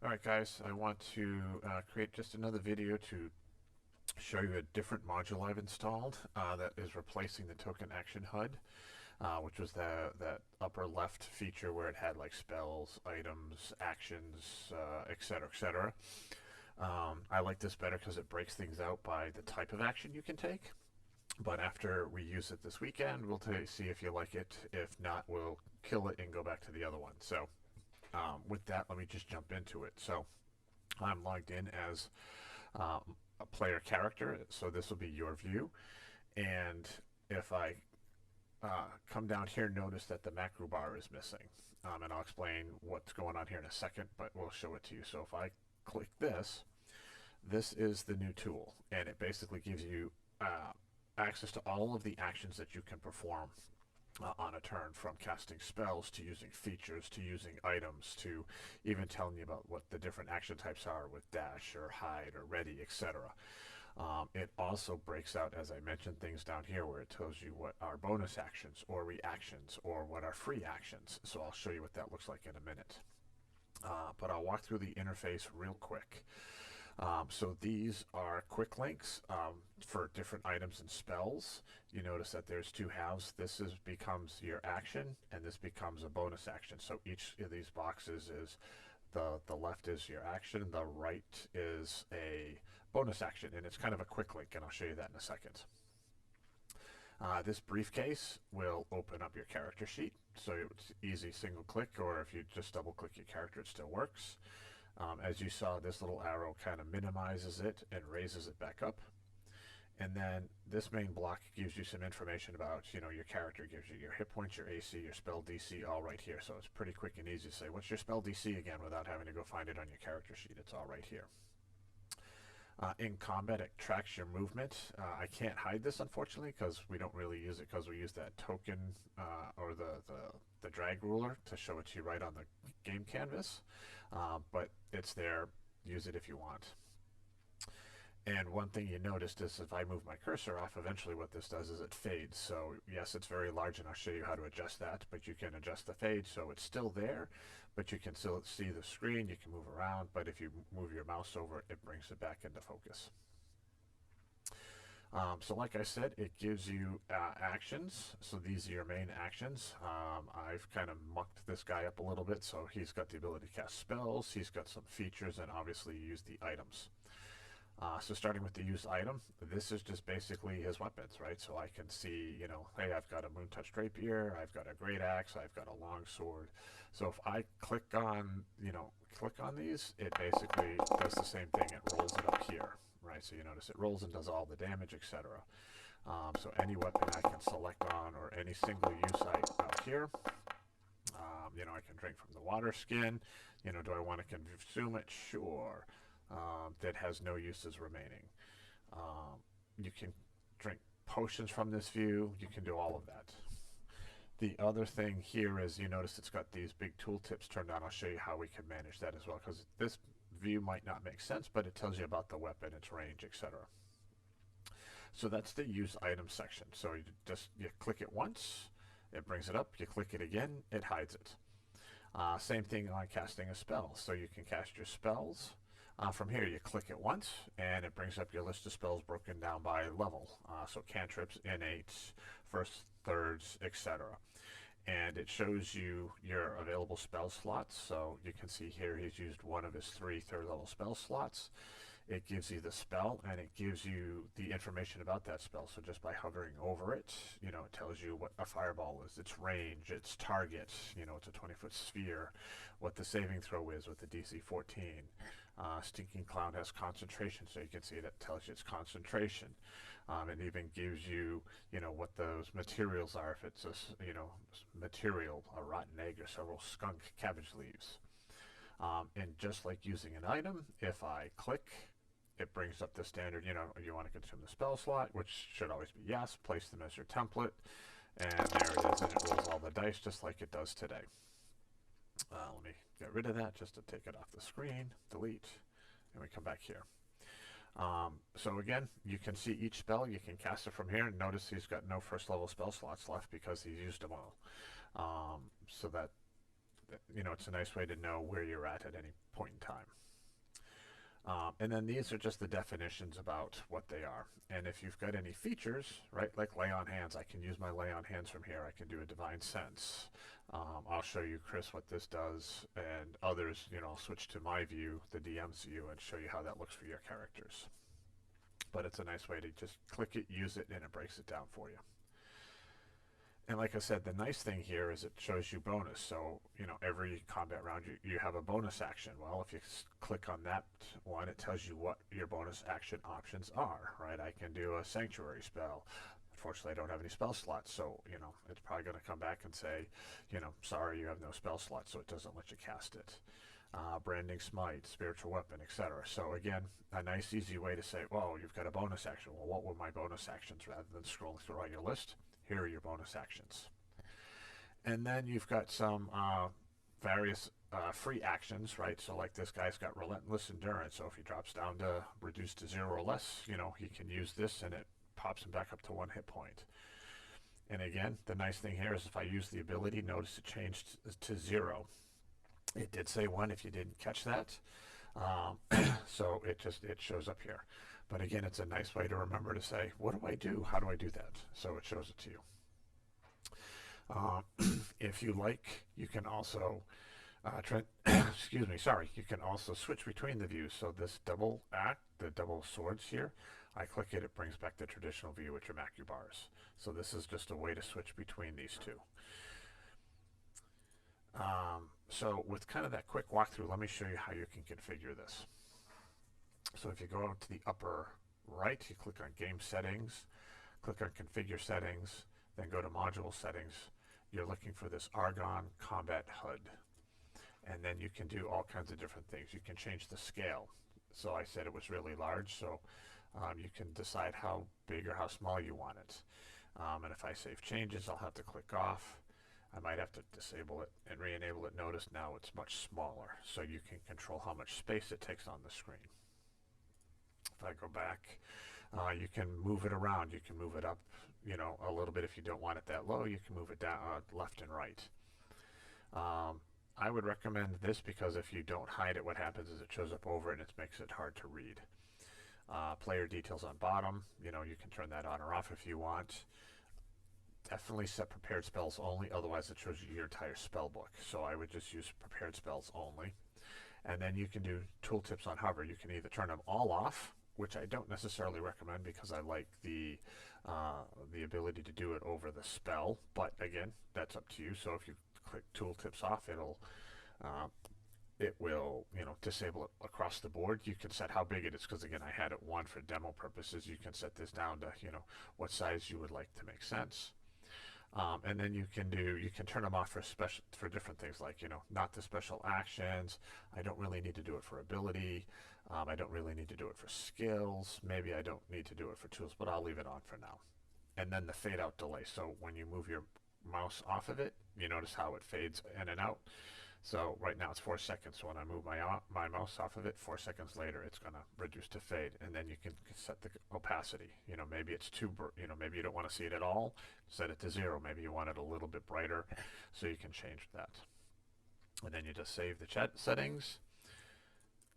Alright guys, I want to create just another video to show you a different module I've installed that is replacing the token action HUD, which was that upper left feature where it had like spells, items, actions, etc, etc. I like this better because it breaks things out by the type of action you can take. But after we use it this weekend, we'll see if you like it. If not, we'll kill it and go back to the other one. So with that, let me just jump into it. So I'm logged in as a player character, so this will be your view. And if I come down here, notice that the macro bar is missing. And I'll explain what's going on here in a second, but we'll show it to you. So if I click this, this is the new tool, and it basically gives you access to all of the actions that you can perform on a turn, from casting spells to using features to using items to even telling you about what the different action types are with dash or hide or ready, etc. It also breaks out, as I mentioned, things down here where it tells you what are bonus actions or reactions or what are free actions. So I'll show you what that looks like in a minute. But I'll walk through the interface real quick. So these are quick links for different items and spells. You notice that there's two halves. This becomes your action, and this becomes a bonus action. So each of these boxes is the left is your action, the right is a bonus action, and it's kind of a quick link, and I'll show you that in a second. This briefcase will open up your character sheet, so it's easy single click, or if you just double click your character, it still works. As you saw, this little arrow kind of minimizes it and raises it back up. And then this main block gives you some information about, your character. Gives you your hit points, your AC, your spell DC, all right here. So it's pretty quick and easy to say, what's your spell DC again, without having to go find it on your character sheet. It's all right here. In combat, it tracks your movement. I can't hide this, unfortunately, because we don't really use it, because we use that token or the drag ruler to show it to you right on the game canvas. But it's there. Use it if you want. And one thing you noticed is if I move my cursor off, eventually what this does is it fades. So yes, it's very large, and I'll show you how to adjust that, but you can adjust the fade so it's still there, but you can still see the screen, you can move around, but if you move your mouse over it, it brings it back into focus. So like I said, it gives you actions. So these are your main actions. I've kind of mucked this guy up a little bit, so he's got the ability to cast spells, he's got some features, and obviously you use the items. So starting with the use item, this is just basically his weapons, right? So I can see, hey, I've got a Moon Touch Rapier, I've got a Great Axe, I've got a Long Sword. So if I click on, these, it basically does the same thing. It rolls it up here, right? So you notice it rolls and does all the damage, etc. So any weapon I can select on, or any single use item out here. I can drink from the water skin. Do I want to consume it? Sure. That has no uses remaining. You can drink potions from this view. You can do all of that. The other thing here is, you notice it's got these big tooltips turned on. I'll show you how we can manage that as well, because this view might not make sense, but it tells you about the weapon, its range, etc. So that's the use item section. So you click it once, it brings it up. You click it again, it hides it. Same thing on casting a spell. So you can cast your spells. From here, you click it once, and it brings up your list of spells broken down by level. So cantrips, innates, first, thirds, etc. And it shows you your available spell slots. So you can see here he's used one of his 3 third-level spell slots. It gives you the spell, and it gives you the information about that spell. So just by hovering over it, it tells you what a fireball is, its range, its target, it's a 20-foot sphere, what the saving throw is with the DC 14. Stinking Cloud has concentration, so you can see that tells you its concentration. It even gives you, what those materials are, if it's a, material, a rotten egg, or several skunk cabbage leaves. And just like using an item, if I click, it brings up the standard, you want to consume the spell slot, which should always be yes, place them as your template, and there it is, and it rolls all the dice just like it does today. Let me get rid of that just to take it off the screen, delete, and we come back here. So again, you can see each spell, you can cast it from here, and notice he's got no first level spell slots left because he's used them all. So it's a nice way to know where you're at any point in time. And then these are just the definitions about what they are. And if you've got any features, right, like lay on hands, I can use my lay on hands from here. I can do a divine sense. I'll show you, Chris, what this does, and others, I'll switch to my view, the DM's view, and show you how that looks for your characters. But it's a nice way to just click it, use it, and it breaks it down for you. And like I said, the nice thing here is it shows you bonus. So, every combat round you have a bonus action. Well, if you click on that one, it tells you what your bonus action options are, right? I can do a sanctuary spell. Unfortunately, I don't have any spell slots, so, it's probably going to come back and say, sorry, you have no spell slots, so it doesn't let you cast it. Branding smite, spiritual weapon, etc. So again, a nice easy way to say, well, you've got a bonus action. Well, what were my bonus actions? Rather than scrolling through all your list, here are your bonus actions. And then you've got some various free actions, right? So like this guy's got relentless endurance. So if he drops down to reduced to 0 or less, he can use this and it pops him back up to 1 hit point. And again, the nice thing here is if I use the ability, notice it changed to 0. It did say 1 if you didn't catch that. So it shows up here. But again, it's a nice way to remember to say, what do I do? How do I do that? So it shows it to you. If you like, you can also, you can also switch between the views. So this double the double swords here, I click it, it brings back the traditional view with your macro bars. So this is just a way to switch between these two. So with kind of that quick walkthrough, let me show you how you can configure this. So if you go out to the upper right, you click on Game Settings, click on Configure Settings, then go to Module Settings. You're looking for this Argon Combat HUD. And then you can do all kinds of different things. You can change the scale. So I said it was really large, so you can decide how big or how small you want it. And if I save changes, I'll have to click off. I might have to disable it and re-enable it. Notice now it's much smaller, so you can control how much space it takes on the screen. If I go back, you can move it around. You can move it up, a little bit if you don't want it that low. You can move it down left and right. I would recommend this because if you don't hide it, what happens is it shows up over and it makes it hard to read. Player details on bottom. You can turn that on or off if you want. Definitely set prepared spells only, otherwise it shows you your entire spell book. So I would just use prepared spells only. And then you can do tooltips on hover. You can either turn them all off, which I don't necessarily recommend because I like the ability to do it over the spell. But again, that's up to you. So if you click tooltips off, it will disable it across the board. You can set how big it is because again, I had it 1 for demo purposes. You can set this down to what size you would like to make sense. And then you can turn them off for different things like, not the special actions. I don't really need to do it for ability. I don't really need to do it for skills. Maybe I don't need to do it for tools, but I'll leave it on for now. And then the fade out delay. So when you move your mouse off of it, you notice how it fades in and out. So right now it's 4 seconds. So when I move my mouse off of it, 4 seconds later, it's going to reduce to fade. And then you can set the opacity. Maybe it's maybe you don't want to see it at all. Set it to 0. Maybe you want it a little bit brighter. So you can change that. And then you just save the chat settings.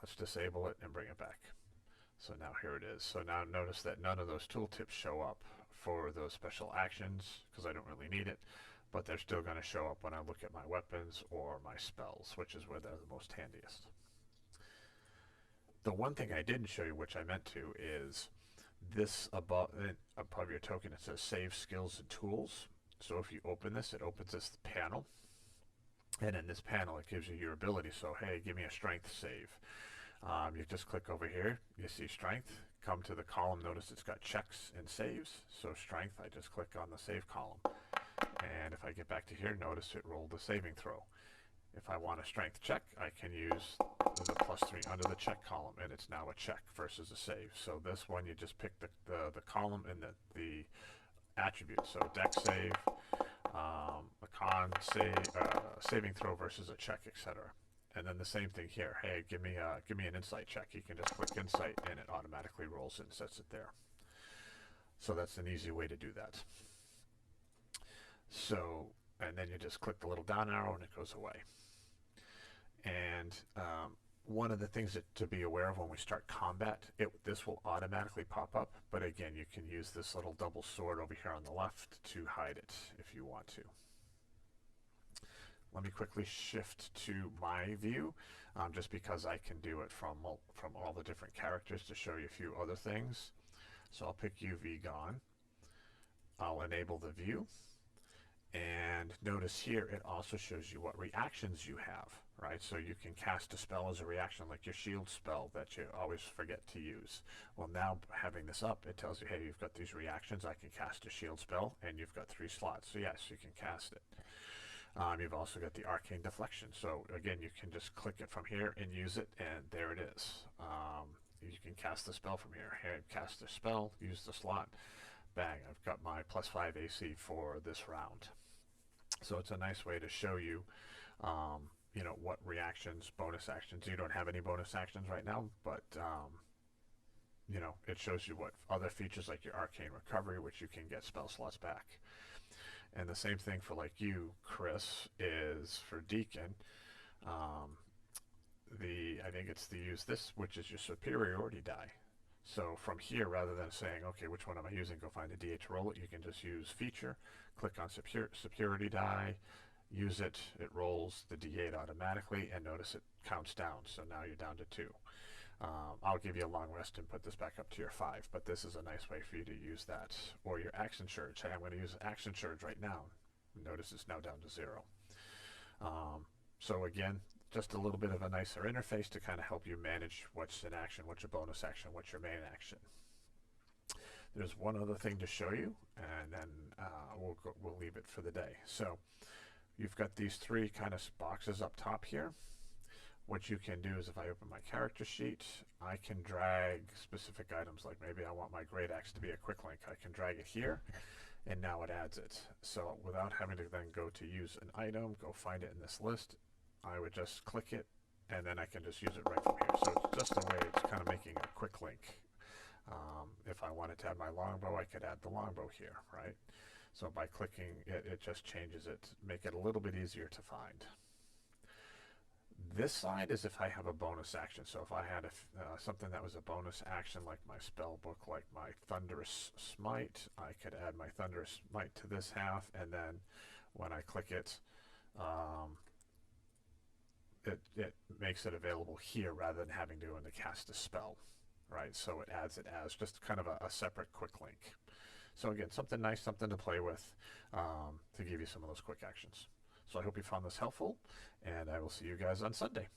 Let's disable it and bring it back. So now here it is. So now notice that none of those tooltips show up for those special actions because I don't really need it. But they're still going to show up when I look at my weapons or my spells, which is where they're the most handiest. The one thing I didn't show you, which I meant to, is this above your token. It says Save Skills and Tools. So if you open this, it opens this panel. And in this panel, it gives you your ability. So, hey, give me a strength save. You just click over here. You see strength. Come to the column. Notice it's got checks and saves. So strength, I just click on the save column. And if I get back to here, notice it rolled a saving throw. If I want a strength check, I can use the +3 under the check column, and it's now a check versus a save. So this one, you just pick the column and the attribute. So dex save, a con save, saving throw versus a check, etc. And then the same thing here. Hey, give me an insight check. You can just click insight, and it automatically rolls and sets it there. So that's an easy way to do that. So, and then you just click the little down arrow and it goes away. And one of the things to be aware of when we start combat, this will automatically pop up, but again, you can use this little double sword over here on the left to hide it if you want to. Let me quickly shift to my view, just because I can do it from all the different characters to show you a few other things. So I'll pick UV gone. I'll enable the view. And notice here, it also shows you what reactions you have, right? So you can cast a spell as a reaction, like your shield spell that you always forget to use. Well, now having this up, it tells you, hey, you've got these reactions. I can cast a shield spell, and you've got 3 slots. So yes, you can cast it. You've also got the arcane deflection. So again, you can just click it from here and use it, and there it is. You can cast the spell from here. Here, cast the spell, use the slot. Bang, I've got my +5 AC for this round. So it's a nice way to show you, you know, what reactions, bonus actions. You don't have any bonus actions right now, but, you know, it shows you what other features like your arcane recovery, which you can get spell slots back. And the same thing for like you, Chris, is for Deacon. I think it's the use this, which is your superiority die. So from here, rather than saying, okay, which one am I using, go find a D8 to roll it, you can just use feature, click on superiority die, use it, it rolls the D8 automatically, and notice it counts down. So now you're down to 2. I'll give you a long rest and put this back up to your 5, but this is a nice way for you to use that. Or your action surge. Hey, I'm going to use action surge right now. Notice it's now down to 0. So again, just a little bit of a nicer interface to kind of help you manage what's in action, what's your bonus action, what's your main action. There's one other thing to show you, and then we'll leave it for the day. So you've got these 3 kind of boxes up top here. What you can do is if I open my character sheet, I can drag specific items, like maybe I want my great axe to be a quick link. I can drag it here, and now it adds it. So without having to then go to use an item, go find it in this list, I would just click it, and then I can just use it right from here. So it's just a way, it's kind of making a quick link. If I wanted to add my longbow, I could add the longbow here, right? So by clicking it, it just changes it, make it a little bit easier to find. This side is if I have a bonus action. So if I had something that was a bonus action, like my spell book, like my Thunderous Smite, I could add my Thunderous Smite to this half, and then when I click it, it makes it available here rather than having to cast a spell, right? So it adds it as just kind of a separate quick link. So again, something nice, something to play with, to give you some of those quick actions. So I hope you found this helpful, and I will see you guys on Sunday.